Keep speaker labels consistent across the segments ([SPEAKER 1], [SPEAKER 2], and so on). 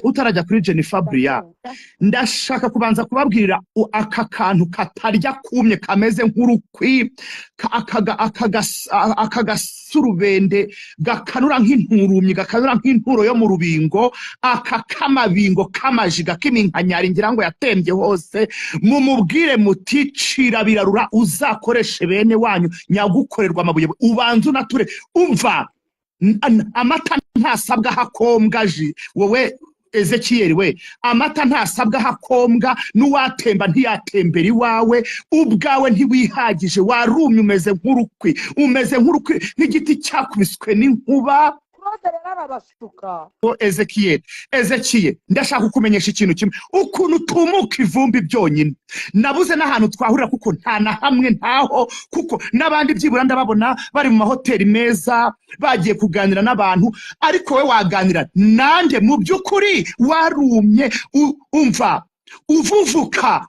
[SPEAKER 1] utarajya kuri Jennifer Bria ndashaka kubanza kubabwira aka kantu katarya kumye kameze nk'urukwi akagasurubende gakanura nk'inturumyi gakanura nk'inturo yo mu rubingo aka kamabingo kamajiga kiminkanyari ngira ngo yatembye hose mumubwire muti cira birarura uzakoreshe bene wanyu nyagukorerwa amabuye ubanza unature umva amata ntasabwa hakombwaji wowe Ezekiel we amata ntasabwa hakombwa n'uwatemba ntiyatembera iwawe ubwawe ntiwihagije warumye umeze nk'urukwi nk'igiti cyakubiswe n'inkuba Ezekiel ndashaka kukumenyesha ikintu kimwe ukuntu tumuka ivumbi byonyine nabuze n'ahantu twahurira kuko nta na hamwe ntaho kuko n'abandi byibura ndababona bari mu mahoteli meza bagiye kuganira n'abantu ariko we waganira nande mu by'ukuri warumye umva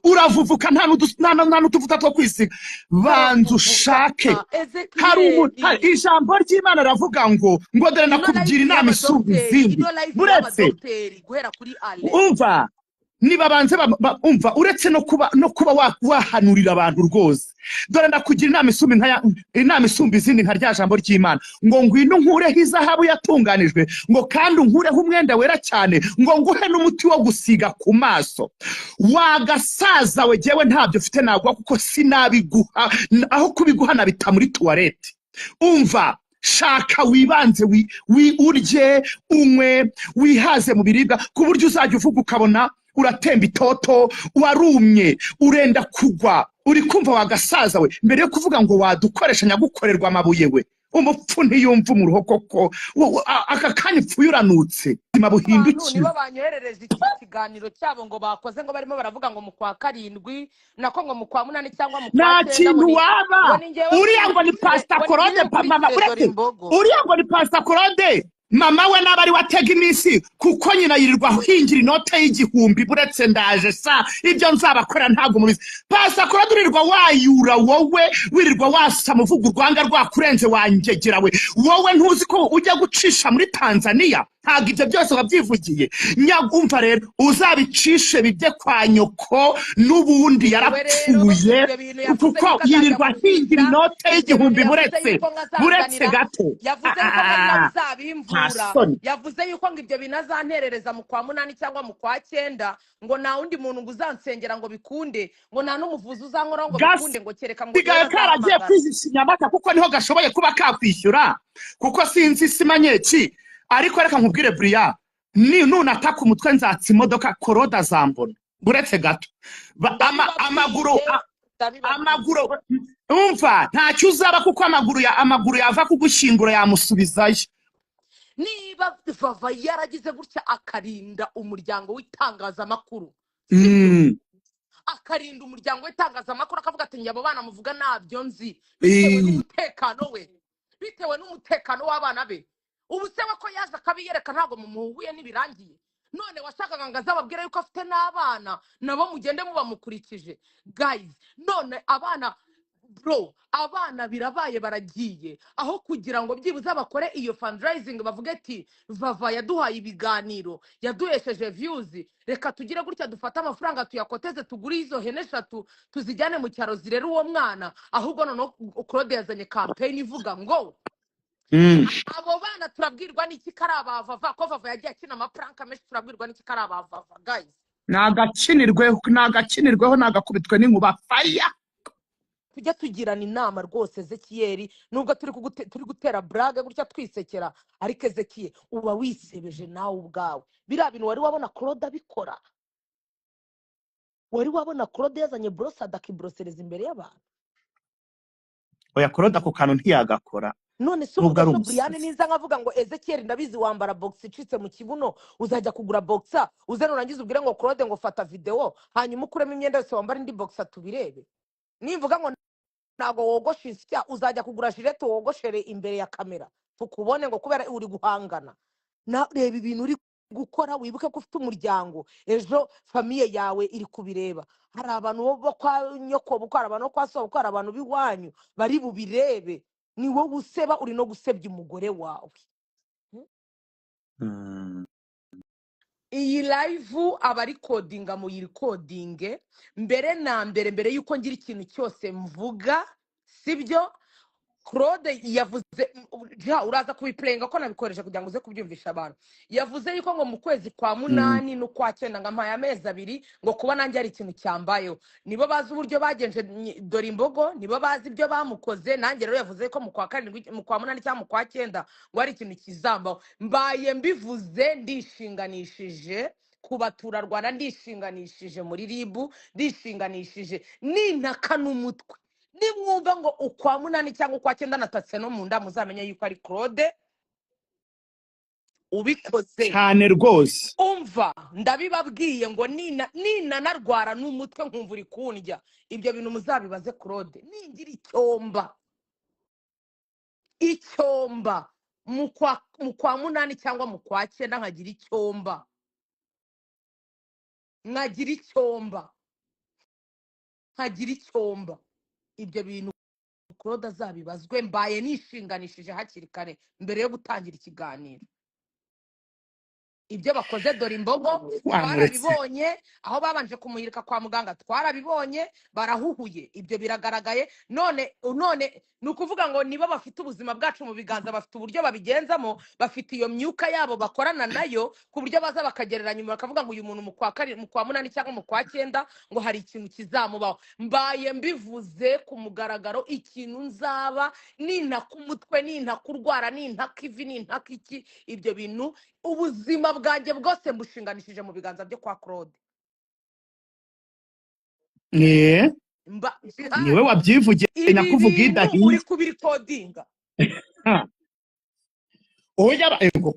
[SPEAKER 1] uravuvuka nta n'utuvuta two kwisiga banza ushake hari ijambo ry'Imana ravuga ngo dore nakugira inama isumba izindi buretse umva niba banze umva uretse no kuba wahanurira abantu rwose dore ndakugira inama isumba izindi nka rya jambo ry'Imana ngo ngwino nkureho izahabu yatunganijwe ngo kandi unkureho umwenda wera cyane ngo nguhe n'umuti wo gusiga ku maso wagasaza we jewe ntabyo ufite nagwa kuko sinabiguha aho kubiguha nabita muri toilette umva shaka wibanze urye unywe wihaze mu biribwa ku buryo uzajya uvuga ukabona uratemba itoto warumye urenda kugwa uri kumva wagasaza we mbere yo kuvuga ngo wadukoresha nyagukorerwa amabuye we umupfu ntiyumva umuruho koko aka kanya upfuye uranutse buhindukiye
[SPEAKER 2] nibo banyoherereje ikiganiro cyabo ngo bakoze ngo barimo baravuga ngo mu kwa 7 nako ngo mu kwa 8 cyangwa mu kwa 9
[SPEAKER 1] nta kintu waba uriya ngo ni Pastor Claude mama uriya ngo ni Pastor Claude mama we nabari watega iminsi kuko nyina yirirwa hingira inote y'igihumbi buretse ndaje sa ibyo nzabakora ntago mubizi Pastor Claude urirwa wayura wowe wirirwa wasa muvuga urwanga rwakurenze wangegera we wowe ntuzi ko ujya gucisha muri Tanzania ntago ibyo byose wabyivugiye nyagumva rero uzabicishe bijye kwa nyoko n'ubundi yarapfuye kuko yirirwa hingira inote y'igihumbi buretse gato
[SPEAKER 2] yavuze yuko ngo ibyo binazanterereza mu kwa 8 cyangwa mu kwa 9 ngo nta wundi muntu ngo uzansengera ngo bikunde ngo nta n'umuvuzi uzankora ngo bikunde ngo kereka ngo
[SPEAKER 1] karagiye kwizisinya amata kuko niho gashoboye kuba kakwishyura kuko sinzi simanyeki ariko reka nkubwire Bria nunataka umutwe nzatsa imodoka koroda zambona buretse gato amaguru umva ntacyo uzaba kuko amaguru yava kugushyingura yamusubizayo
[SPEAKER 2] niba Vava yaragize gutya akarinda umuryango w'itangazamakuru akarinda umuryango w'itangazamakuru akavuga ati njye abo bana muvuga nabyo nzi bitewe n'umutekano w'abana be ubu se we ko yaza akabiyereka ntabwo mumuhuye n'ibirangiye none washakaga ngo azababwira yuko afite n'abana nabo mugende mubamukurikije guys none abana birabaye baragiye aho kugira ngo byibuze bakore iyo fundraising bavuge ati Vava yaduhaye ibiganiro yaduhesheje views reka tugire gutya dufata amafaranga tuyakoteze tugure izo hene 3 tuzijyane mu cyaro zirera uwo mwana ahubwo none Claude yazanye campaign ivuga ngo abo bana turabwirwa n'iki karaba Vava ko Vava yagiye akina amaprank menshi turabwirwa n'iki karaba Vava guys
[SPEAKER 1] nagakinirweho nagakubitwe n'inkuba fire
[SPEAKER 2] tujya tugirana inama rwose Ezekiel nubwo turi gutera brage gutya twisekera ariko Ezekiel uba wisebeje nawe ubwawe bira bintu wari wabona Claude abikora wari wabona Claude yazanye brosada kibrosereza imbere y'abantu
[SPEAKER 1] oya Claude ako kantu ntiyagakora
[SPEAKER 2] none se ubwo Brian niza nkavuga ngo Ezekiel ndabizi wambara box icitse mu kibuno uzajya kugura boxer uze nurangiza ubwire ngo Claude ngo fata video hanyuma ukuremo imyenda yose wambara indi boxer tubirebe nimvuga ngo nago wogosha isya uzajya kugura jirete wogoshere imbere ya kamera tukubone ngo kubera uri guhangana na reba ibintu uri gukora wibuke ko ufite umuryango ejo famille yawe iri kubireba hari abantu bo kwa nyoko bukara abantu kwa so bukara abantu biwanyu bari bubirebe ni wowe useba uri no gusebya umugore wawe iyi live abari codinga mu yirikodinge mbere na mbere yuko ngira ikintu cyose mvuga sibyo. Claude yavuze uraza kubiplenga ko nabikoresha kugira ngo uze kubyumvisha abantu. Yavuze yuko ngo mu kwezi kwa munani no kwa cyenda ngampaye amezi abiri ngo kuba nanjye ari ikintu cyambayeho. Nibo bazi uburyo bagenje dore imbogo, nibo bazi ibyo bamukoze. Nanjye rero yavuze ko mu kwa karindwi mu kwa munani cyangwa mu kwa cyenda ngo ari ikintu kizambaho. Mbaye mbivuze ndishinganishije kubatura Rwanda, ndishinganishije muri ribu, ndishinganishije nintaka n'umutwe. Nimwumva ngo ukwa munani cyangwa ukwa cyenda natatse no mu nda muzamenye yuko ari Claude ubikoze
[SPEAKER 1] cyane rwose.
[SPEAKER 2] Umva ndabibabwiye ngo nina narwara n'umutwe nkumva uri kundya, ibyo bintu muzabibaze Claude. Ningira icyomba mu kwa munani cyangwa mu kwa cyenda nkagira icyomba, ibyo bintu Claude azabibazwe. Mbaye nishinganishije hakiri kare mbere yo gutangira ikiganiro. Ibyo bakoze dore imbogo twarabibonye, aho babanje kumuhirika kwa muganga twarabibonye, barahuhuye, ibyo biragaragaye. None ni ukuvuga ngo nibo bafite ubuzima bwacu mu biganza, bafite uburyo babigenzamo, bafite iyo myuka yabo bakorana nayo ku buryo baza bakagereranya bakavuga ngo uyu muntu mu kwa munani cyangwa mu kwa cyenda ngo hari ikintu kizamubaho. Mbaye mbivuze ku mugaragaro ikintu nzaba, nintaka umutwe, nintaka urwara, nintaka ivi, nintaka iki, ibyo bintu ubuzima bwanjye bwose mbushinganishije mu biganza byo kwa Claude.
[SPEAKER 1] Niwe wabyivugiye nakuvuga idahiye
[SPEAKER 2] uri kubiri codinga.
[SPEAKER 1] Oya ego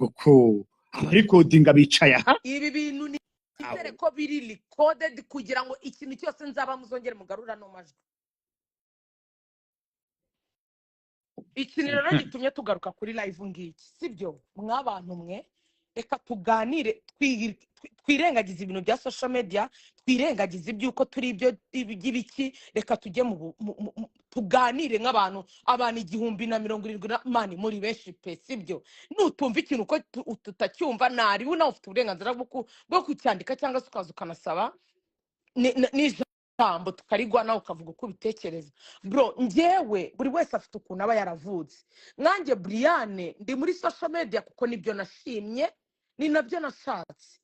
[SPEAKER 1] ko abari codinga bicaye aha.
[SPEAKER 2] Ibi bintu ni izere ko biri recorded kugira ngo ikintu cyose nzaba muzongere mugarura no majwi. Ikintu rero gitumye tugaruka kuri live ngiki sibyo mwabantu mwe, reka tuganire twirengagiza ibintu bya social media, twirengagiza ibyuko turi ibyo by'ibiki, reka tujye tuganire nk'abantu 170 mani muri benshi pe sibyo. Nutumva ikintu ko tutacyumva nari buna ufite uburenganzira bwo kucyandika cyangwa ukaza ukanasaba jambo tukarigwa nawe ukavuga uko bitekereza. Bro njyewe buri wese afite ukuntu aba yaravutse. Nkanjye Brianne ndi muri social media kuko nibyo nashimye, ni nabyo nashatse.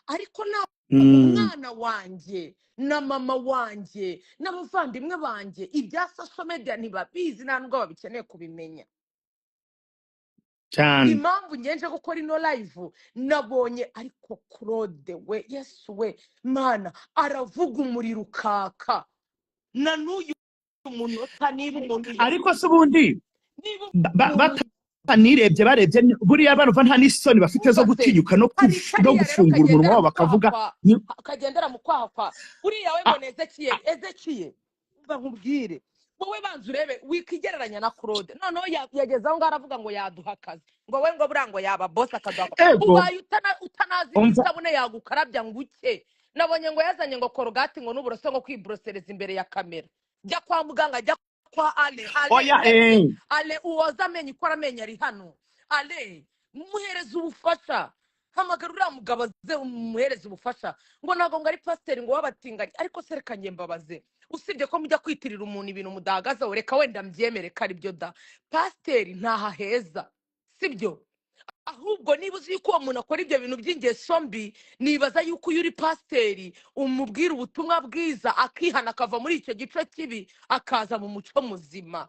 [SPEAKER 2] Ariko na umwana wanjye na mama wanjye n'abavandimwe banjye ibya social media ntibabizi, nta nubwo babikeneye kubimenya. Impamvu ngenje gukora ino live nabonye ariko Claude we Yesu we mana aravuga umuriro ukaka na n'uyu munota niba umuntu
[SPEAKER 1] ariko se ubundi banirebye barebye buriya barumva nta n'isoni bafite zo gutinyuka no gufungura umunwa wabo bakavuga
[SPEAKER 2] akagendera mu kwaha uriya we ngo Ezekiel umva nkubwire wowe banza urebe wikigereranya na Claude. Noneho yageze aho ngaravuga ngo yaduha akazi, ngo we ngo burango yaba boss akaduha. Ubaye utanazi isabune yagukarabya nguke. Nabonye ngo yazanye ngo korogati ngo n'uburoso ngo kwibrosereza imbere ya kamera. Jya kwa muganga, jya kwa Ale uwoza amenyo ikora amenyo ari hano. Ale muhereza ubufasha, hamagara uriya mugabo ze umuhereza ubufasha. Ngo nago ngo ari pasiteri ngo wabatinganye, ariko sereka njye mbabaze, usibye ko mujya kwitirira umuntu ibintu mudahagaze, reka wenda mbyemere ko ari byo da. Pasiteri ntaha heza sibyo, ahubwo niba uzi yuko uwo muntu akora ibyo bintu by'ingeso mbi, nibaza yuko iyo uri pasiteri umubwira ubutumwa bwiza akihana akava muri icyo gice kibi akaza mu muco muzima.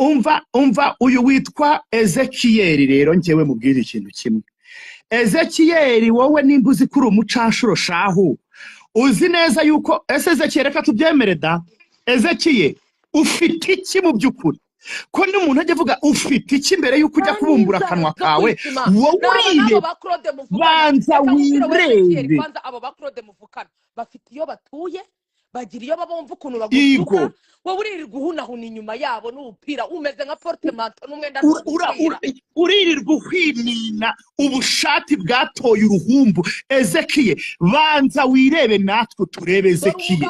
[SPEAKER 1] umva uyu witwa Ezekiel rero njyewe mubwira ikintu kimwe. Ezekiel wowe nimba uzi kuri umucanshuro shahu, uzi neza yuko Ezekiel reka tubyemere da. Ezekiel ufite iki mu by'ukuri? Ko n'umuntu ajya avuga ufite iki mbere yuko ujya kubumbura akanwa kawe? Wowe banza wirebe.
[SPEAKER 2] Kwanza abo ba Claude muvukana bafite iyo batuye, bagira iyo babumva ukuntu bagutuka, wowe uririrwa uhunahuna inyuma yabo n'ubupira umeze nka portemento n'umwenda
[SPEAKER 1] uririrwa uhwinina ubushati bwatoye uruhumbu. Ezekiye banza wirebe natwe turebe. Ezekiye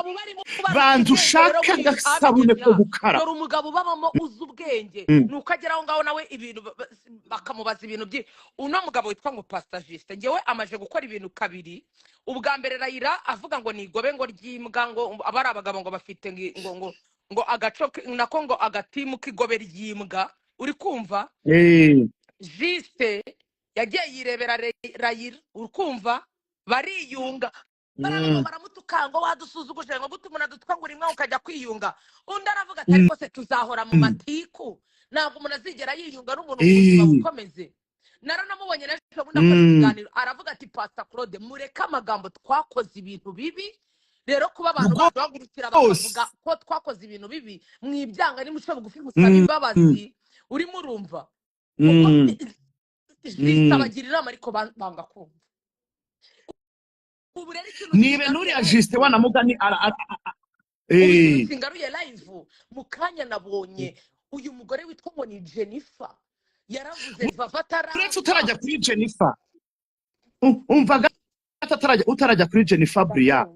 [SPEAKER 1] banza ushake agasabune ko gukara.
[SPEAKER 2] dore umugabo babamo uzi ubwenge nuko agera aho ngaho nawe ibintu bakamubaza ibintu uno mugabo witwa ngo Pastor Juste ngewe amaje gukora ibintu kabiri. Ubwa mbere Rayira avuga ngo nigobe ngo ry'imbwa ngo abari abagabo ngo bafite ngo agaco nako ngo agatimu k'igobe ry'imbwa. Uri kumva? Juste yagiye yirebera Rayira. Uri kumva? Bariyunga baramutukango wadusuzuguje ngo gute umuntu adutwangura imwe ukajya kwiyunga. Undi aravuga ati ariko se tuzahora mu matiku ntabwo umuntu azigera yiyunga n'umuntu ubuzima bukomeze. Naranamubonye n'ejo bundi akora ikiganiro aravuga ati Pastor Claude mureke amagambo twakoze ibintu bibi. Rero kuba abantu baduhagurukira bakavuga ko twakoze ibintu bibi mwibyanga nimuce bugufi musaba imbabazi. Urimo urumva bagira inama ariko banga kumva.
[SPEAKER 1] Nibe nuriya Juste wanamugani
[SPEAKER 2] singaruye live mu kanya nabonye uyu mugore witwa ngo ni Jennifer yaravuze bafatara.
[SPEAKER 1] Uretse utarajya kuri Jennifer umvaga utarajya kuri Jennifer Bria,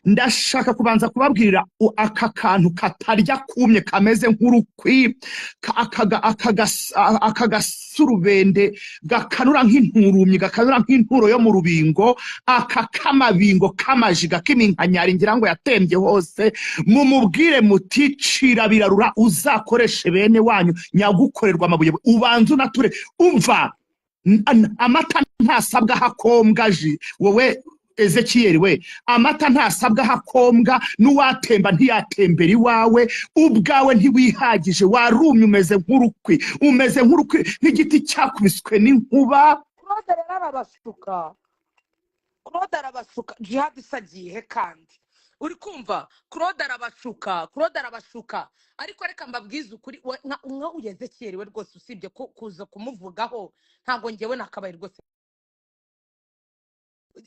[SPEAKER 1] ndashaka kubanza kubabwirira aka kantu katarya kumye kameze nk'urukwi akagasurubende gakanura nk'inturumyi gakanura nk'inturo yo mu rubingo aka kamabingo kamajiga kiminkanyari ngira ngo yatembye hose. Mumubwire muti cira birarura uzakoreshe bene wanyu nyagukorerwa amabuye ubanza unature. Umva amata ntasabwa hakombwaji wowe Ezekiel we amata ntasabwa hakombwa n'uwatemba ntiyatembera iwawe ubwawe ntiwihagije warumye umeze nk'urukwi nk'igiti cyakubiswe n'inkuba.
[SPEAKER 2] Claude arabasuka Jihad isagiye kandi uri kumva Claude arabashuka ariko reka mbabwize ukuri umwe Ezekiel we rwose usibye kuza kumuvugaho ntago ngewe nakabaye rwose.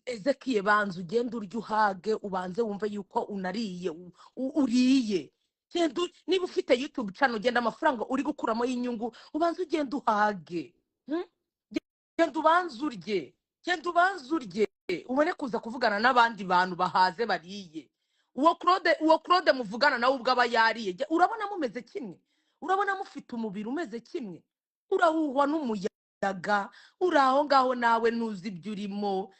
[SPEAKER 2] Ezekiel banza ugenda urya uhage ubanze wumve yuko unariye uriye. Niba ufite YouTube channel ugenda amafaranga uri gukuramo y'inyungu ubanze ugenda uhage. Genda ubanze urye ubone kuza kuvugana n'abandi bantu bahaze bariye. Uwo Claude muvugana nawe ubwo aba yariye urabona mumeze kimwe, urabona mufite umubiri umeze kimwe, urahuhwa n'umuyaga uraho ngaho nawe nuzi ibyo urimo.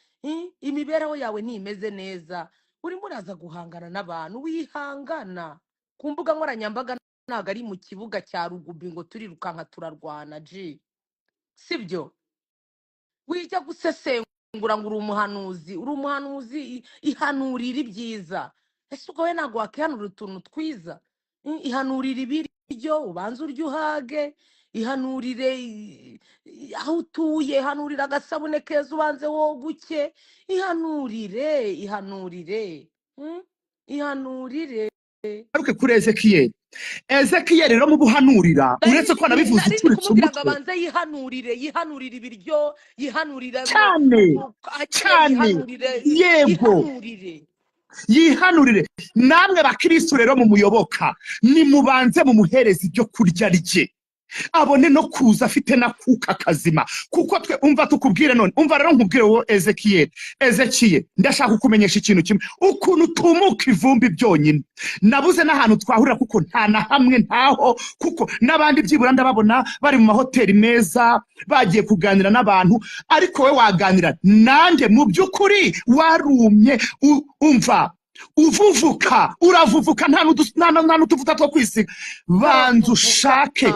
[SPEAKER 2] Imibereho yawe nimeze neza urimo uraza guhangana n'abantu wihangana ku mbuga nkoranyambaga ntago ari mu kibuga cya rugubi ngo turirukanka turarwana sibyo. Wijya gusesengura ngo uri umuhanuzi ihanurira ibyiza. Ese ubwo we ntago wakihanurira utuntu twiza? Ihanurira ibiryo ubanza urya uhage, ihanurire aho utuye, ihanurira agasabune keza ubanze woguke, ihanurire
[SPEAKER 1] Aruke kuri Ezekiel rero mu buhanurira uretse ko nabivuze icuritse umutwe
[SPEAKER 2] abanze yihanurire ibiryo yihanurire
[SPEAKER 1] cyane yego yihanurire. Namwe bakristo rero mu muyoboka nimubanze mu muhereza ibyo kurya rye abone no kuza afite na kuka kazima kuko twe umva tukubwire none umva rero nkubwire wo Ezekiel ndashaka kumenyesha ikintu kimwe ukuntu tumuka ivumbi byonyine nabuze n'ahantu twahurira kuko nta na hamwe ntaho kuko nabandi byibura ndababona bari mu mahoteli meza bagiye kuganira n'abantu ariko we waganira nande mu byukuri warumye umva uravuvuka nta n'utuvuta two kwisiga. Banza ushake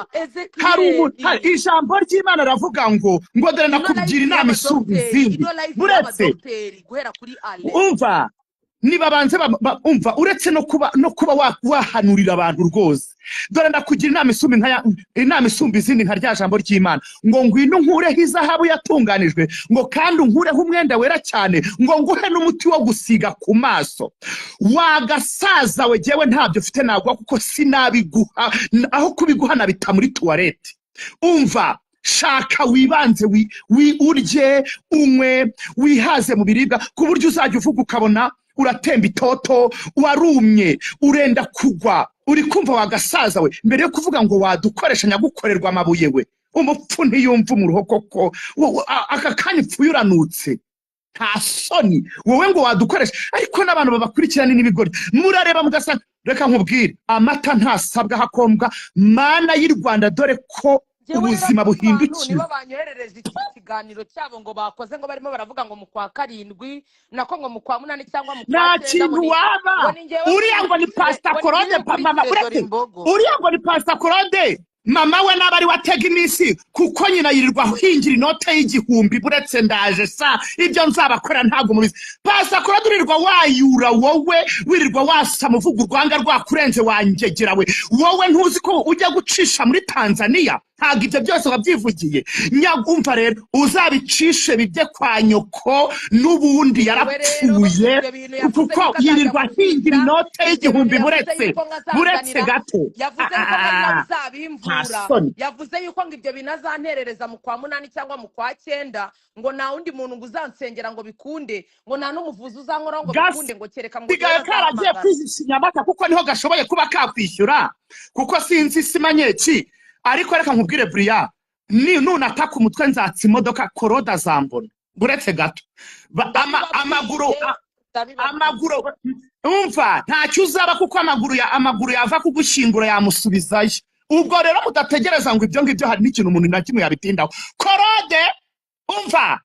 [SPEAKER 1] ijambo ry'Imana ravuga ngo dore nakubwira inama isumba izindi. Buretse umva niba banze umva uretse no kuba wahanurira abantu rwose dore ndakugira inama isumba izindi nka rya jambo ry'Imana ngo ngwino nkureho izahabu yatunganijwe ngo kandi unkureho umwenda wera cyane ngo nguhe n'umuti wo gusiga ku maso. Wagasaza we jewe ntabyo mfite nagwa kuko sinabiguha aho kubiguha nabita muri toilette. Umva shaka wibanze urye unywe wihaze mu biribwa ku buryo uzajya uvuga ukabona uratemba itoto warumye urenda kugwa uri kumva wagasaza we mbere yo kuvuga ngo wadukoresha nyagukorerwa amabuye we umupfu ntiyumva umuruho koko aka kanya upfuye uranutse nta soni wowe ngo wadukoresha ariko n'abantu babakurikirana n'ibigori murareba mugasanga reka nkubwire amata ntasabwa hakombwa mana y'u Rwanda dore ko ubuzima buhindukiye
[SPEAKER 2] nibo banyoherereje iki kiganiro cyabo ngo bakoze ngo barimo baravuga ngo mu kwa 7 nako ngo mu kwa 8 cyangwa mu kwa 9
[SPEAKER 1] nta kintu waba uriya ngo ni Pastor Claude mama uriya ngo ni Pastor Claude mama we nabari watega iminsi kuko nyina yirirwa hingira inote y'igihumbi buretse ndaje sa ibyo nzabakora ntago mubizi Pastor Claude urirwa wayura wowe wirirwa wasa muvuga urwanga rwakurenze wangegerawe wowe ntuzi ko ujya gucisha muri Tanzania ntago ibyo byose wabyivugiye nyagumva rero uzabicishe bijye kwa nyoko n'ubundi yarapfuye kuko yirirwa hingira inote y'igihumbi buretse gato
[SPEAKER 2] yavuze ko uzabimvura yavuze yuko ngo ibyo binazanterereza mu kwa 8 cyangwa mu kwa 9 ngo nta wundi muntu ngo uzansengera ngo bikunde ngo nta n'umuvuzi uzankora ngo bikunde ngo kereka ngo
[SPEAKER 1] bigaye karagiye kwizishinya amata kuko niho gashoboye kuba kakwishyura kuko sinzi simanyeki ariko reka nkubwire Bria ni nunataka umutwe nzatsi imodoka Koroda zambona buretse gato amaguru umva ntacyo uzaba kuko amaguru yava kugushingura yamusubizayo ubwo rero mudategereza ngo ibyo ngibyo hari n'ikintu umuntu na kimwe yabitindaho Korode umva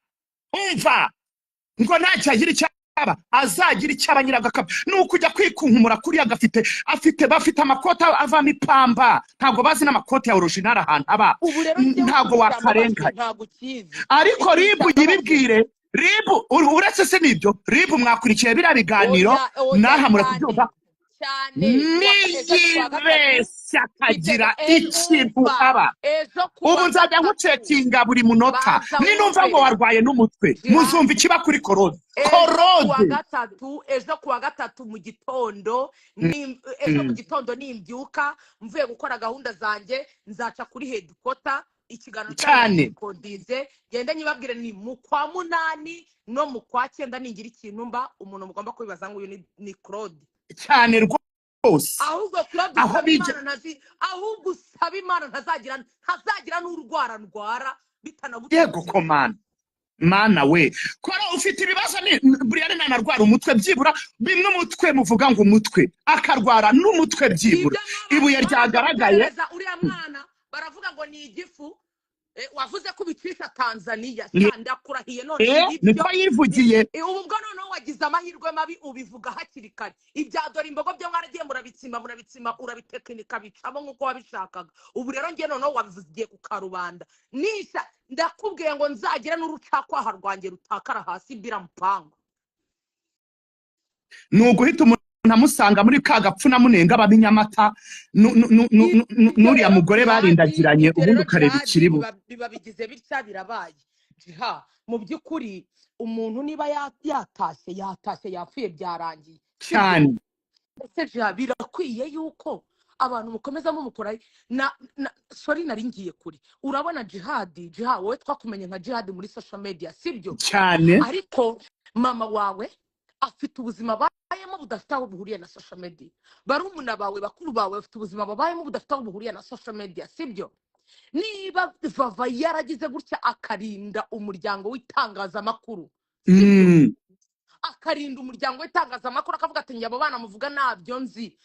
[SPEAKER 1] ngo ntacyagira icyaba azagira icyaba nyiragakaba nuko ujya kwikunkumura kuri bafite amakota avamo ipamba ntago bazi n'amakota ya original ahantu aba ntago wakarenga ariko ribu yibibwire ribu uretse se nibyo ribu mwakurikiye bira biganiro naha murakubyumva niyibeshya kagira ikintu aba ubu nzajya nkucekinga buri munota ninumva ngo warwaye n'umutwe muzumva ikiba kuri Korode
[SPEAKER 2] ejo kuwa gatatu mu gitondo nimbyuka mvuye gukora gahunda zanjye nzaca kuri headquarter ikiganiro cyane kodize gende nyibabwire ni mu kwa 8 no mu kwa 9 ningira ikintu mba umuntu mugomba kubibaza ngo uyu ni Claude
[SPEAKER 1] cyane rwose
[SPEAKER 2] ahubwo Claude ahubwo usaba Imana ntazagira n'urwara bitanabutse
[SPEAKER 1] yego komana mana we kora ufite ibibazo ni Brian nanarwara umutwe byibura bimwe umutwe muvuga ngo umutwe akarwara n'umutwe byibura ibuye ryagaragaye
[SPEAKER 2] uriya mwana baravuga ngo ni igifu wavuze ko bicisha Tanzania ndakurahiye none
[SPEAKER 1] niko yivugiye
[SPEAKER 2] ubwo noneho wagize amahirwe mabi ubivuga hakiri kare ibya dore imbogo byo mwaragiye murabitsima urabitekinika bicamo nkuko wabishakaga ubu rero ngiye noneho wabivugiye ku karubanda nisha ndakubwiye ngo nzagira n'urucakwaha rwanjye rutakara hasi mbira mpango
[SPEAKER 1] nuguhita ntamusanga muri kagapfu na munenga babinyamata nuriya mugore barindagiranye ubundi ukareba ikiribu
[SPEAKER 2] biba bigize bitya birabaye mu by'ukuri umuntu niba yatashye yapfuye byarangiye
[SPEAKER 1] cyane
[SPEAKER 2] ese birakwiye yuko abantu mukomeza mumukora sorry nari ngiye kuri urabona Jihad wowe twakumenye nka Jihad muri social media sibyo
[SPEAKER 1] cyane
[SPEAKER 2] ariko mama wawe afite ubuzima bayemo budafite aho buhuriye na social media barumuna bawe bakuru bawe bafite ubuzima babayemo budafite aho buhuriye na social media sibyo niba Vava yaragize gutya akarinda umuryango w'itangazamakuru akarinda umuryango w'itangazamakuru akavuga ati njye abo bana muvuga nabyo nzi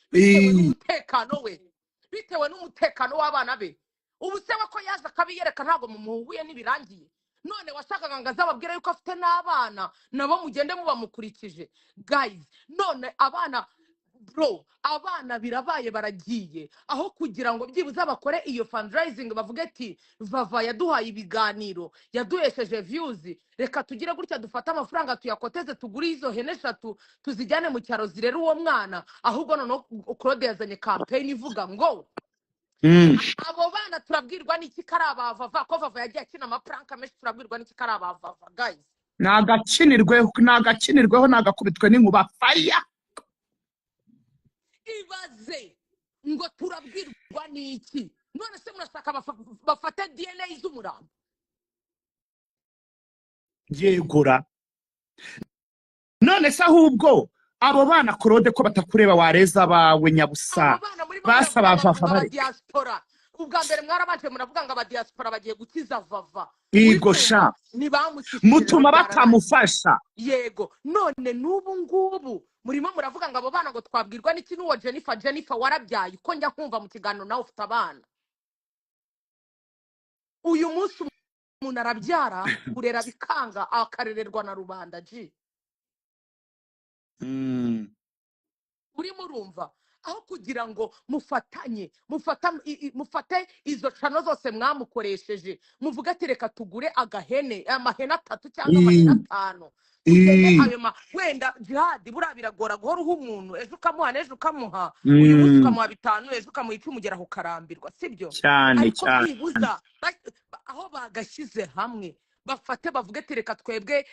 [SPEAKER 2] bitewe n'umutekano w'abana be ubu se ko yaje akabiyereka ntago mumuhuye n'ibirangiye none washakaga ngo azababwira yuko afite n'abana nabo mugende mubamukurikije guys none abana birabaye baragiye aho kugira ngo byibuze bakore iyo fundraising bavuge ati Vava yaduhaye ibiganiro yaduhesheje views reka tugire gutya dufata amafaranga tuyakoteze tugure izo hene 3 tuzijyane mu cyaro zirera uwo mwana ahubwo none Claude yazanye campaign ivuga ngo abo bana turabwirwa n'iki karaba Vava ko Vava yagiye akina amapranka menshi turabwirwa n'iki karaba Vava guys
[SPEAKER 1] nagakinirweho nagakubitwe n'inkuba fire
[SPEAKER 2] ibaze ngo turabwirwa n'iki none se murashaka bafate DNA z'umurambo
[SPEAKER 1] yegura none se ahubwo abo bana Claude ko batakureba wareza bawe nyabusa basaba Vava
[SPEAKER 2] diaspora ubwa mbere mwarabanje muravuga ngo abadiaspora bagiye gukiza Vava
[SPEAKER 1] Yego sha
[SPEAKER 2] ntibamukishije
[SPEAKER 1] mutuma batamufasha.
[SPEAKER 2] yego none n'ubu ngubu murimo muravuga ngo abo bana ngo twabwirwa n'iki n'uwo Jennifer warabyaye uko njya kumva mu kiganiro nawe ufite abana uyu munsi umuntu arabyara kurera bikanga akarererwa na rubanda urimo urumva aho kugira ngo mufate izo cano zose mwamukoresheje muvuga ati reka tugure amahene 3 cyangwa amahene 5 utege ayo wenda jihadi buriya biragora guhora uha umuntu ejo ukamuha n'ejo ukamuha uyu munsi ukamuha 5 ejo ukamuha 10 umugeraho ukarambirwa sibyo ariko kwibuza aho bagashyize hamwe bafate bavuge ati reka twebwe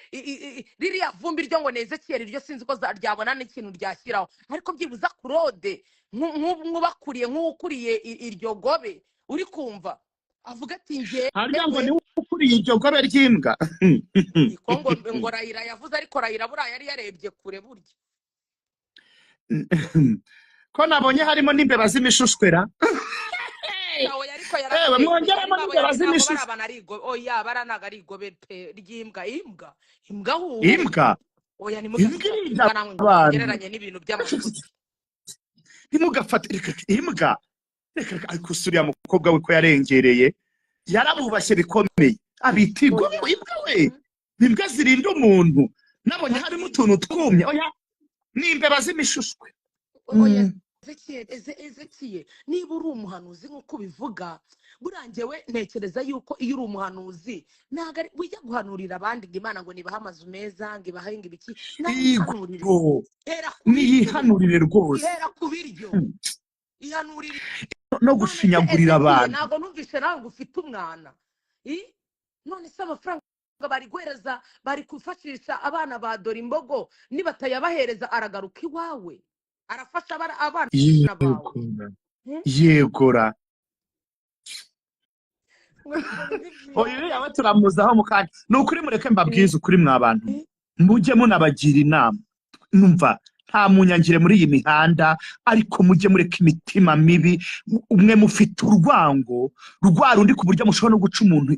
[SPEAKER 2] ririya vumbi ryo ngo Ezekiyeli ryo sinzi ko ryabona n'ikintu ryashyiraho ariko byibuza Claude nk'ubakuriye nk'ukuriye iryo gobe uri kumva avuga ati nge
[SPEAKER 1] harya ngo ni ukuriye iryo gobe ry'imbwa
[SPEAKER 2] ngo Rayira yavuze ariko Rayira buriya yari yarebye kure burya
[SPEAKER 1] ko nabonye harimo n'imbeba z'imishushwera mwongeramo n'imbeba z'imishushwera
[SPEAKER 2] oya baranaga ari igobe pe ry'imbwa imbwa
[SPEAKER 1] oya ni
[SPEAKER 2] mugereranye n'ibintu by'amafuti
[SPEAKER 1] ntimugafate imbwa reka ariko usuriya mukobwa we ko yarengereye yarabubashye bikomeye abita imbwa we imbwa zirinda umuntu nabonye harimo utuntu twumye oya n'imbeba z'imishushwe
[SPEAKER 2] oya Ezekiyeli niba uri umuhanuzi nk'uko ubivuga burangewe ntekereza yuko iyo uri umuhanuzi ntabwo wijya guhanurira abandi ngo Imana ngo nibahe amazu meza ngo ibahe ibiki
[SPEAKER 1] niyihanurire rwose
[SPEAKER 2] ihera ku biryo ihanurire
[SPEAKER 1] no gushinyagurira abantu
[SPEAKER 2] ntabwo numvise nawe ngo ufite umwana none se amafaranga bari guhereza bari kufashisha abana ba Dorimbogo nibatayabahereza aragaruka iwawe arafasha abana bawe
[SPEAKER 1] yegora oya yawe turamuzaho mukanya nukuri mureke mbabwize ukuri mwabantu mujye munabagira inama numva nta munyangire muri iyi mihanda ariko mujye mureka imitima mibi umwe mufite urwango rundi ku buryo mushobora no guca umuntu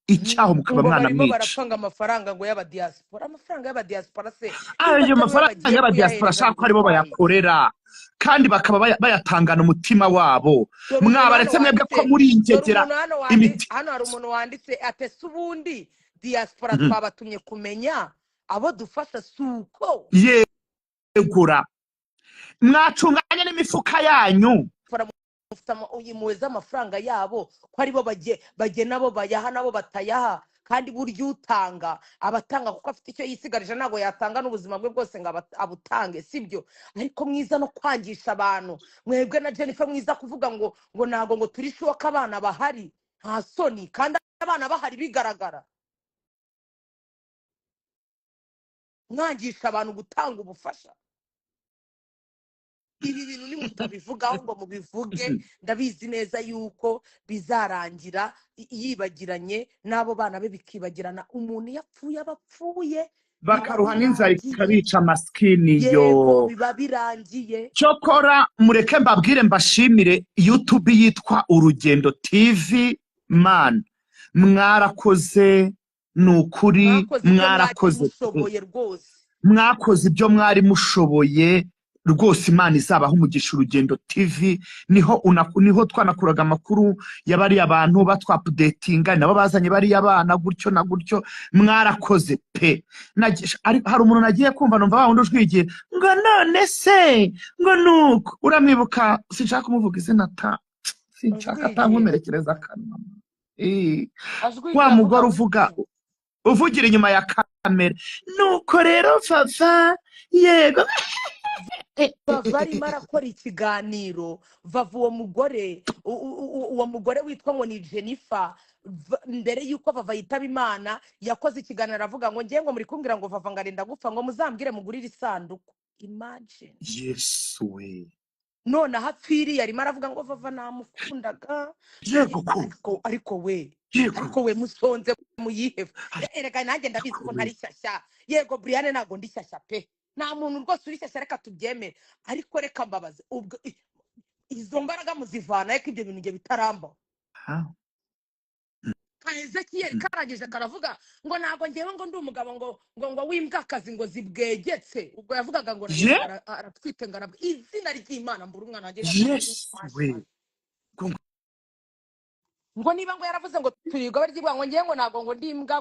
[SPEAKER 1] icyaho mukaba mwana mwica
[SPEAKER 2] barapanga amafaranga ngo amafaranga y'abadiaspora se
[SPEAKER 1] ayo mafaranga y'abadiaspora ashaka ko aribo bayakorera kandi bakaba bayatangana umutima wabo mwabaretse mwebwe ko muri ingegera
[SPEAKER 2] hano hari umuntu wanditse atese ubundi diaspora twabatumye kumenya abo dufasha suko
[SPEAKER 1] yegura mwacunganye n'imifuka yanyu
[SPEAKER 2] uyimuweza amafaranga yabo ko aribo bagiye nabo bayaha nabo batayaha kandi burya utanga abatanga kuko afite icyo yisigarije ntabwo yatanga n'ubuzima bwe bwose ngo abutange sibyo ariko mwiza no kwangisha abantu mwebwe na Jennifer mwiza kuvuga ngo ntabwo ngo turi shoka abana bahari nta soni kandi abana bahari bigaragara mwangisha abantu gutanga ubufasha ibi bintu ni mutabivugaho ngo mubivuge ndabizi neza yuko bizarangira yibagiranye n'abo bana be bikibagirana umuntu yapfuye abapfuye
[SPEAKER 1] bakaruha n'inzara ikabica maskini
[SPEAKER 2] yo biba birangiye
[SPEAKER 1] cyokora mureke mbabwire mbashimire YouTube yitwa Urugendo TV man mwarakoze nukuri mwarakoze mwakoze ibyo mwari mushoboye rwose Imana izabaho umugisha Urugendo TV niho twanakuraga amakuru y'abari abantu batwapudetinga nabo bazanye bari abana gutyo na gutyo mwarakoze pe hari umuntu nagiye kumva numva bawundi ujwigiye ngo none se ngo nuko uramwibuka sinshaka kumuvuga izina sinshaka atankomerekereza akanwa wa mugore uvugira inyuma ya kamera nuko rero Vava yego
[SPEAKER 2] Vava arimo arakora ikiganiro Vava uwo mugore witwa ngo ni Jennifer mbere yuko Vava yitaba Imana yakoze ikiganiro aravuga ngo ngiye ngo muri kumbwira ngo Vava ngarinda gupfa ngo muzambwire mugurire isanduku imagine
[SPEAKER 1] Yesu we
[SPEAKER 2] none hapfiriye arimo aravuga ngo Vava namukundaga ariko we musonze muyiheva erega nanjye ndabizi ko ntari shyashya yego Brian ntago ndi shyashya pe nta muntu rwose uri shyashya reka tubyemere ariko reka mbabaze ubwo izo mbaraga muzivana ariko ibyo bintu nge bitaramba ka Ezekiyeli karagije karavuga ngo ntabwo ngewe ngo ndi umugabo ngo w'imbwakazi ngo zibwegetse, ubwo yavugaga ngo
[SPEAKER 1] je
[SPEAKER 2] aratwite ngo izina ry'Imana mbura umwana wanjye
[SPEAKER 1] yes we
[SPEAKER 2] ngo niba ngo yaravuze ngo turiga baryibwa ngo ngewe ngo ntabwo ngo ndi imbwa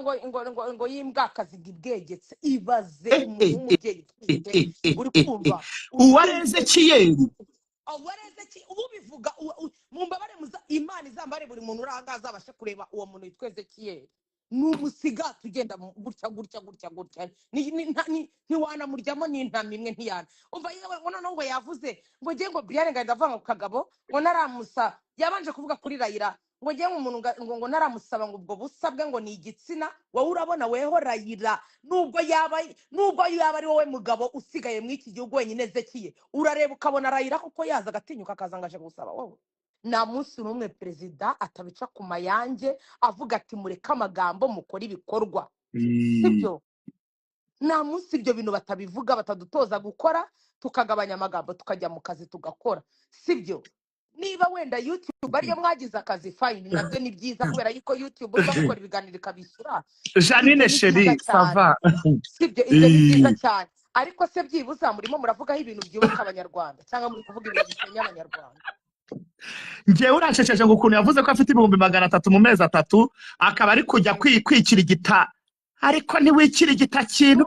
[SPEAKER 2] ngo y'imbwakazi bwegetse. Ibaze umuntu w'umubyeyi utwite uri kumva
[SPEAKER 1] uwareze Kiyeli
[SPEAKER 2] ubivuga mumbabare Imana izambare buri muntu urangaza abashe kureba uwo muntu witwa Ezekiyeli n'umusiga tugenda gutya ntiwanamuryamo n'intama imwe ntiyana umva yewe ngo noneho ngo yavuze ngo ngiye ngo Brian ngahita avanga ku kagabo ngo naramusa yabanje kuvuga kuri Rayira ngo ngiye umuntu ngo naramusaba ngo ubwo busabwe ngo ni igitsina wowe urabona weho Rayira nubwo yaba ari wowe mugabo usigaye mu iki gihugu wenyine Ezekiyeli urareba ukabona Rayira kuko yaza agatinyuka akazangaje gusaba wowe. Nta munsi n'umwe perezida atabica ku mayange avuga ati mureke amagambo mukora ibikorwa, sibyo? Nta munsi ibyo bintu batabivuga, batadutoza gukora tukagabanya amagambo tukajya mu kazi tugakora, sibyo? Niba wenda YouTube ariyo mwagize akazi fine, nabyo ni byiza kubera yuko YouTube uza gukora ibiganiro ikabishyura.
[SPEAKER 1] Janine Sheri sava
[SPEAKER 2] Sibyo, ibyo ni byiza cyane, ariko se byibuza murimo muravugaho ibintu byubaka abanyarwanda cyangwa muri kuvuga ibintu bisenya abanyarwanda?
[SPEAKER 1] ngewe urashesheje ngo ukuntu yavuze ko afite 300,000 mu mezi 3 akaba ari kujya kwikirigita, ariko ntiwikirigita kintu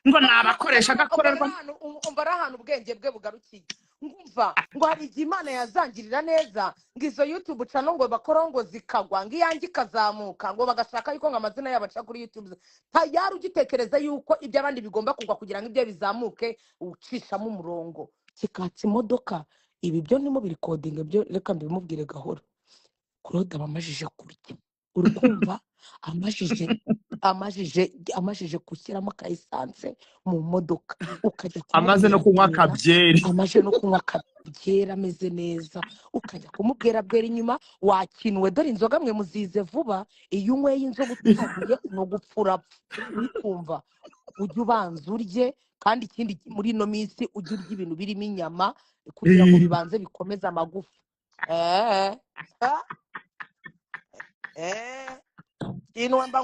[SPEAKER 1] ngo nabakoresha gakorerwa
[SPEAKER 2] umva ahantu ubwenge bwe bugarukiye. Ngumva ngo hari igihe Imana yazangirira neza ngo izo YouTube channel ngo bakora ngo zikagwa ngo iyange ikazamuka ngo bagashaka yuko ngo amazina yabo aca kuri YouTube, tayari ugitekereza yuko ibyo abandi bigomba kugwa kugira ngo ibyo bizamuke ucishamo umurongo kikatsa imodoka. Ibi byo ndimo birikodinga byo reka mbimubwire gahoro. Claude abamajije kurya urukumva amajije kushyiramo kayisanse mu modoka ukajya
[SPEAKER 1] amaze no kunywa kabyeri
[SPEAKER 2] ameze neza ukajya kumubwira bwera inyuma wakinwe dore inzoga mwe muzize vuba iyo unyweye inzoga utagiye no gupfura ukumva ujye ubanza urye kandi ikindi muri ino minsi ujye urya ibintu birimo inyama kugira ngo bibanze bikomeze amagufa.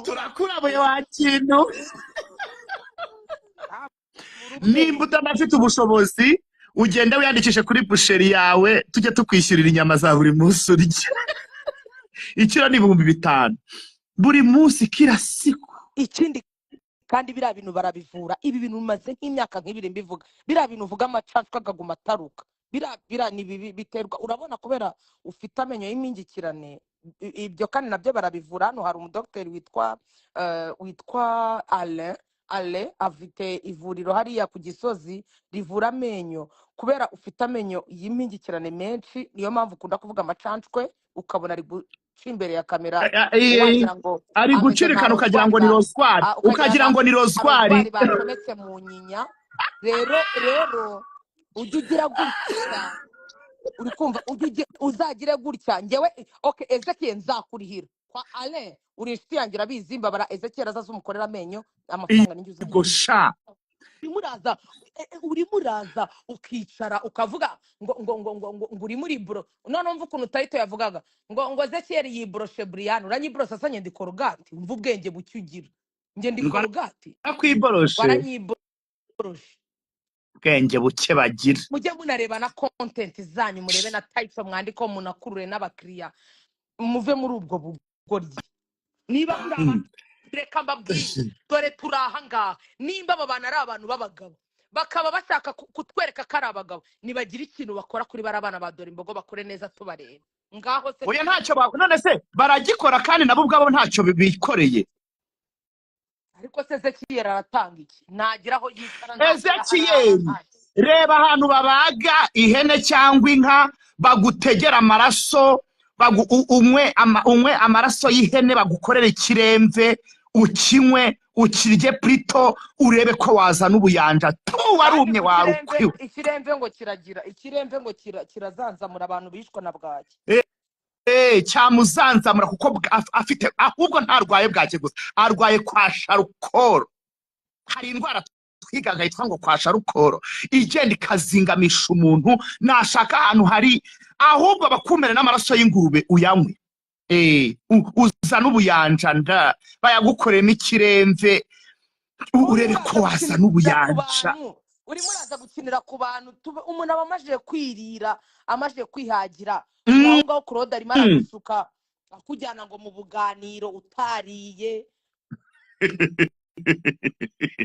[SPEAKER 1] turakurabuye wa kintu nimba utanafite ubushobozi ugenda wiyandikishe kuri busheri yawe tujye tukwishyurira inyama za buri munsi urya ikiro ni 5,000 buri munsi kila siku.
[SPEAKER 2] Ikindi kandi biriya bintu barabivura, ibi bintu bimaze nk'imyaka nk'ibiri mbivuga, biriya bintu uvuga amacacu akaguma ataruka, biriya ni biterwa urabona kubera ufite amenyo y'imingikirane. Ibyo kandi nabyo barabivura. Hano hari umudokiteri witwa Ale afite ivuriro hariya ku Gisozi rivura amenyo kubera ufite amenyo y'impingikirane menshi, niyo mpamvu ukunda kuvuga amacancwe ukabona ari guca imbere ya kamera
[SPEAKER 1] ari gucirikana ukagira ngo ni rozwari
[SPEAKER 2] bakometse mu nyinya. Rero ujye ugira gutya uri kumva uzagire gutya ngewe okay Ezekiyeli nzakurihira kwa Alain uri inshuti yanjye urabizi mbabara Ezekiyeli azaza umukorera amenyo amafaranga n'injye
[SPEAKER 1] gosha
[SPEAKER 2] uri muraza ukicara ukavuga ngo uri muri bro none umva ukuntu tayito yavugaga ngo Ezekiyeli yibroshe Brian uranyibroshe asanye ndi korogati umva ubwenge bucyo ugira nge ndi korogati
[SPEAKER 1] akwiboroshe
[SPEAKER 2] waranyibroshe
[SPEAKER 1] bwenge buke bagira.
[SPEAKER 2] Mujye munareba na content zanyu murebe na types mwandiko munakurure n'abakiriya muve muri ubwo bugoryi. Niba reka mbabwire dore turaha ngaha nimba aba bana ari abantu b'abagabo bakaba bashaka kutwereka ko ari abagabo nibagira ikintu bakora kuri barabana ba dore imbogo bakore neza tubareba ngaho se
[SPEAKER 1] oya ntacyo none se baragikora kandi nabo ubwabo ntacyo bikoreye.
[SPEAKER 2] Ariko se Ezekiyeli aratanga iki nagira aho yitara
[SPEAKER 1] Ezekiyeli reba ahantu babaga ihene cyangwa inka bagutegera amaraso umwe amaraso y'ihene bagukorera ikiremve ukinywe ukirye plito urebe ko wazana ubuyanja warumye warukwiwe.
[SPEAKER 2] Ikiremve ngo kirazanzamura abantu bishwa na bwaki
[SPEAKER 1] cyamuzanzamura kuko afite ahubwo ntarwaye bwake gusa arwaye kwa sharukoro. Hari indwara twigaga yitwa ngo kwa sharukoro igenda ikazingamisha umuntu nashaka ahantu hari ahubwo bakumere n'amaraso y'ingurube uyanywe uzana ubuyanja nda bayagukoremo ikirenze urebe ko wazana ubuyanja.
[SPEAKER 2] urimo uraza gukinira ku bantu umuntu aba amajije kwirira amajije kwihagira aho ngaho Claude arimo aragusuka akujyana ngo mu buganiro utariye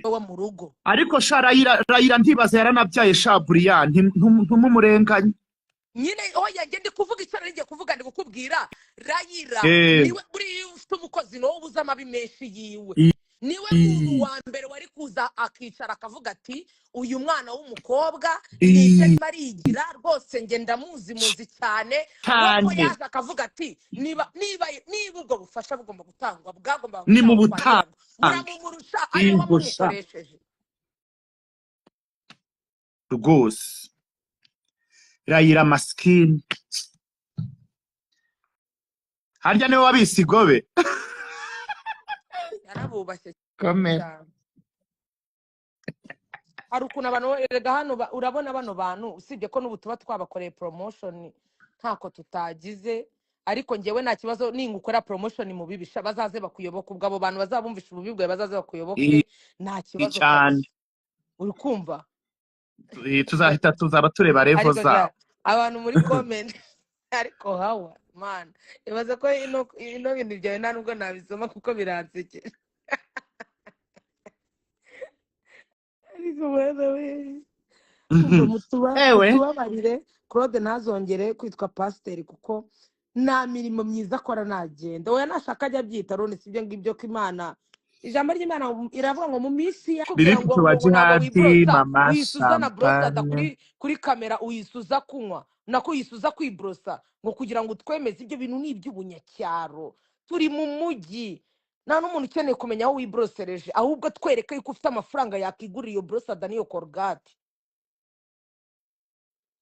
[SPEAKER 2] wowe mu rugo.
[SPEAKER 1] Ariko sha Rayira ndibaza yaranabyaye sha Brian ntumumurenganye
[SPEAKER 2] nyine oya ngende kuvuga icyo nari kuvuga ndi gukubwira Rayira niwe uri ufite umukozi no ubuza amabi menshi yiwe niwe muntu wa mbere wari kuza akicara akavuga ati uyu mwana w'umukobwa nicyo arimo arigira rwose nge ndamuzi cyane kuko yaje akavuga ati niba ubwo bufasha bugomba gutangwa bwagomba
[SPEAKER 1] ni mu butanga
[SPEAKER 2] muramumurusha ariwe wamukoresheje
[SPEAKER 1] rwose. Rayira maskini harya niwe wabisigobe
[SPEAKER 2] yarabubashye
[SPEAKER 1] cyane.
[SPEAKER 2] hari ukuntu abantu erega hano urabona bano bantu usibye ko n'ubu tuba twabakoreye promotion ntako tutagize ariko ngewe nta kibazo ningukora promotion mu bibisha bazaze bakuyoboka ubwo abo bantu bazabumvisha ububibwe bazaze bakuyoboke nta kibazo
[SPEAKER 1] cyane.
[SPEAKER 2] uri kumva
[SPEAKER 1] tuzahita tuzaba tureba level za
[SPEAKER 2] abantu muri comment ariko hawa man ibaze ko ino bintu byawe nta nubwo nabisoma kuko biransekeje ariko wewe mutubabarire Claude ntazongere kwitwa pasiteri kuko nta mirimo myiza akora nagenda oya nashaka ajya abyita rone sibyo ngibyo ko Imana ijambo ry'Imana iravuga ngo mu minsi yakubwira ngo uyisuza brosada kuri kamera uyisuza kunywa nako uyisuza kwibrosa ngo kugira ngo utwemeze ibyo bintu ni iby'ubunyacyaro turi mu mujyi nta n'umuntu ukeneye kumenya aho wibrosereje ahubwo twereke yuko ufite amafaranga yakigurira iyo brosada n'iyo Colgate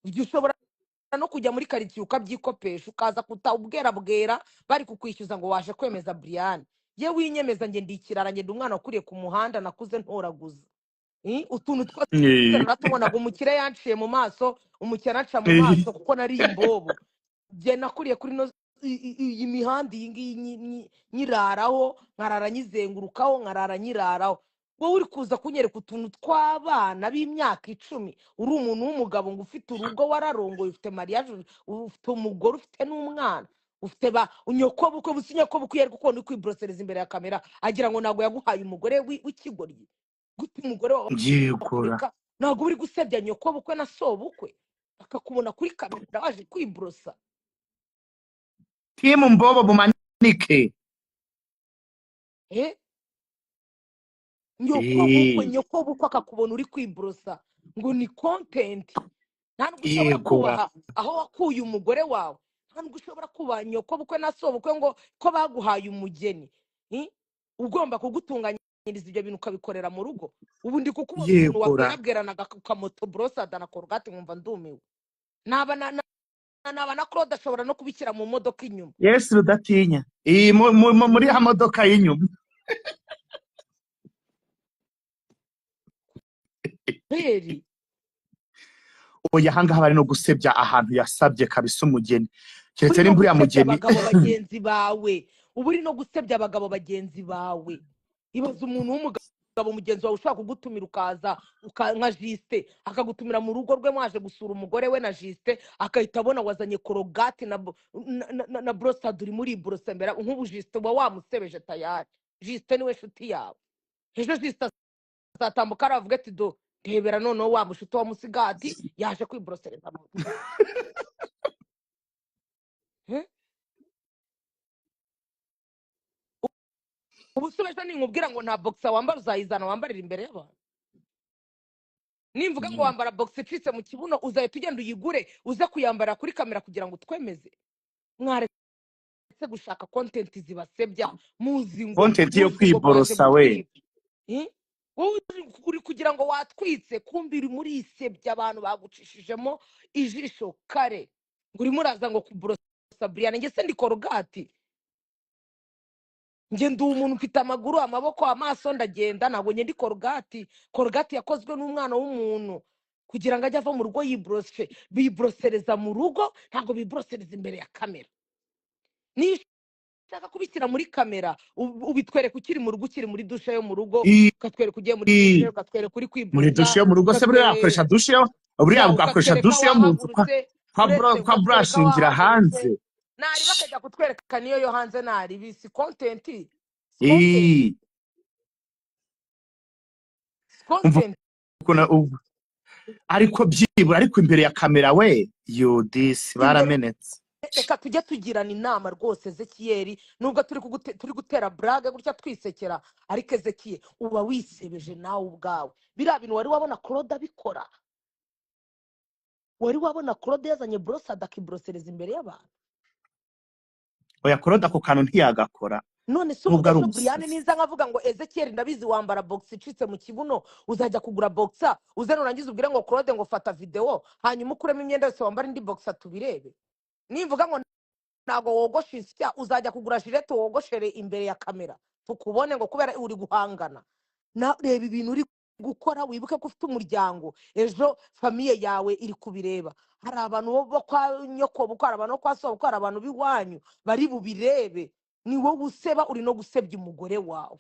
[SPEAKER 2] ibyo ushobora no kujya muri karitsiye ukabyikopesha ukaza kutabwera bari kukwishyuza ngo waje kwemeza Brian ye winyemeza nge ndikirara nge umwana ukuriye ku muhanda nakuze ntoraguza utuntu twose natubonaga umukire yanciye mu maso umukire aca mu maso kuko nari imbobo nge nakuriye kuri iyi mihanda iyi ngiyi nyiraraho nkarara nyizengurukaho nkarara nyiraraho wowe uri kuza kunyereka utuntu tw'abana b'imyaka 10 uri umuntu w'umugabo ngo ufite urugo wararongoye ufite mariage ufite umugore ufite n'umwana ufite unyokobukwe businyokobukwe yari gukunda uri kwibrosereza imbere ya kamera agira ngo nago yaguhaye umugore w'ikigoryi gute umugore wawe nago uri gusebya nyokobukwe na sobukwe akakubona kuri kamera waje kwibrosa
[SPEAKER 1] timu mbobo bumanike
[SPEAKER 2] nyokobukwe akakubona uri kwibrosa ngo ni content nta nubwo ushobora kubaha aho wakuye umugore wawe nta nubwo ushobora kubaha nyokobukwe na sobukwe ngo ko baguhaye umugeni ugomba kugutunganyiriza ibyo bintu ukabikorera mu rugo ubu ndi kukubona umuntu wabwerabweranaga kamoto brosada na Colgate nkumva ndumiwe naba na Claude ashobora no kubishyira mu modoka inyuma
[SPEAKER 1] Yesu rudatinya muri ha modoka y'inyuma oya hangaha bari no gusebya ahantu yasabye kabisa umugeni keretse n'imburi ya mugeni
[SPEAKER 2] abagabo bagenzi bawe ubu uri no gusebya abagabo bagenzi bawe ibaza umuntu w'umugabo mugenzi wawe ushaka kugutumira ukaza nka Juste akagutumira mu rugo rwe mwaje gusura umugore we na Juste akahita abona wazanye Colgate na brosada uri muri brosa mbere nk'ubu Juste wamusebeje tayari Juste niwe nshuti yawe ejo Juste azatambuka aravuga ati do ntebera noneho wa mushuti wa Musigati yaje kwibrosereza mu ubusubeje ninkubwira ngo nta boxer wambara uzayizana wambarira imbere y'abantu nimvuga ngo wambara boxer icitse mu kibuno uzahita ugenda uyigure uze kuyambara kuri kamera kugira ngo twemeze mwaretse gushaka content zibasebya muzi ngo
[SPEAKER 1] content yo kwiborosa we
[SPEAKER 2] uri kugira ngo watwitse kumbiri muri isebya abantu bagucishijemo ijisho kare ngo urimo uraza ngo kubrosa Brian nge se ndi Colgate nge ndi umuntu mfite amaguru amaboko amaso ndagenda ntabwo nge ndi Colgate yakozwe n'umwana w'umuntu kugira ngo ajye ava mu rugo bibrosereza mu rugo ntabwo bibrosereza imbere ya kamera ushaka kubishyira muri kamera ubitwereka ukiri mu rugo, ukiri muri dushe yo mu rugo,
[SPEAKER 1] I-
[SPEAKER 2] ukatwereka ugiye muri
[SPEAKER 1] i-
[SPEAKER 2] dushe, ukatwereka uri
[SPEAKER 1] muri
[SPEAKER 2] kwiborosa,
[SPEAKER 1] dushe yo mu rugo se buriya wakoresha dushe yo buriya
[SPEAKER 2] ya
[SPEAKER 1] ugakoresha
[SPEAKER 2] ukatwereka
[SPEAKER 1] dushe yo mu nzu
[SPEAKER 2] wahagurutse,
[SPEAKER 1] kwa
[SPEAKER 2] uretse
[SPEAKER 1] kwa
[SPEAKER 2] ukatwereka
[SPEAKER 1] burashingira hanze.
[SPEAKER 2] wahagurutse, nari bakajya kutwereka niyo yo hanze, nari bisi content, content,
[SPEAKER 1] umva
[SPEAKER 2] content.
[SPEAKER 1] ariko byibura, ariko imbere ya kamera we this baramenetse.
[SPEAKER 2] Reka tujye tugirana inama rwose Ezekiyeli, nubwo turi gutera brage gutya twisekera, ariko Ezekiyeli uba wisebeje nawe ubwawe. Biriya bintu wari wabona Claude abikora? Wari wabona Claude yazanye brosada akibrosereza imbere y'abantu?
[SPEAKER 1] Oya Claude ako kantu ntiyagakora.
[SPEAKER 2] None se
[SPEAKER 1] Nubwo ari
[SPEAKER 2] ubwo Brian
[SPEAKER 1] umusazi.
[SPEAKER 2] niza nkavuga ngo Ezekiyeli ndabizi wambara box icitse mu kibuno, uzajya kugura boxa, uze nurangiza ubwire ngo Claude ngo fata video, hanyuma ukuremo imyenda yose wambara indi boxa tubirebe. Nimvuga ngo ntago wogosha isya, uzajya kugura jirete wogoshere imbere ya kamera tukubone, ngo kubera uri guhangana. Na reba ibintu uri gukora, wibuke ko ufite umuryango, ejo famiye yawe iri kubireba. Hari abantu bo kwa nyoko bukara, abantu kwa so bukara, abantu biwanyu bari bubirebe. Ni wowe useba, uri no gusebya umugore wawe.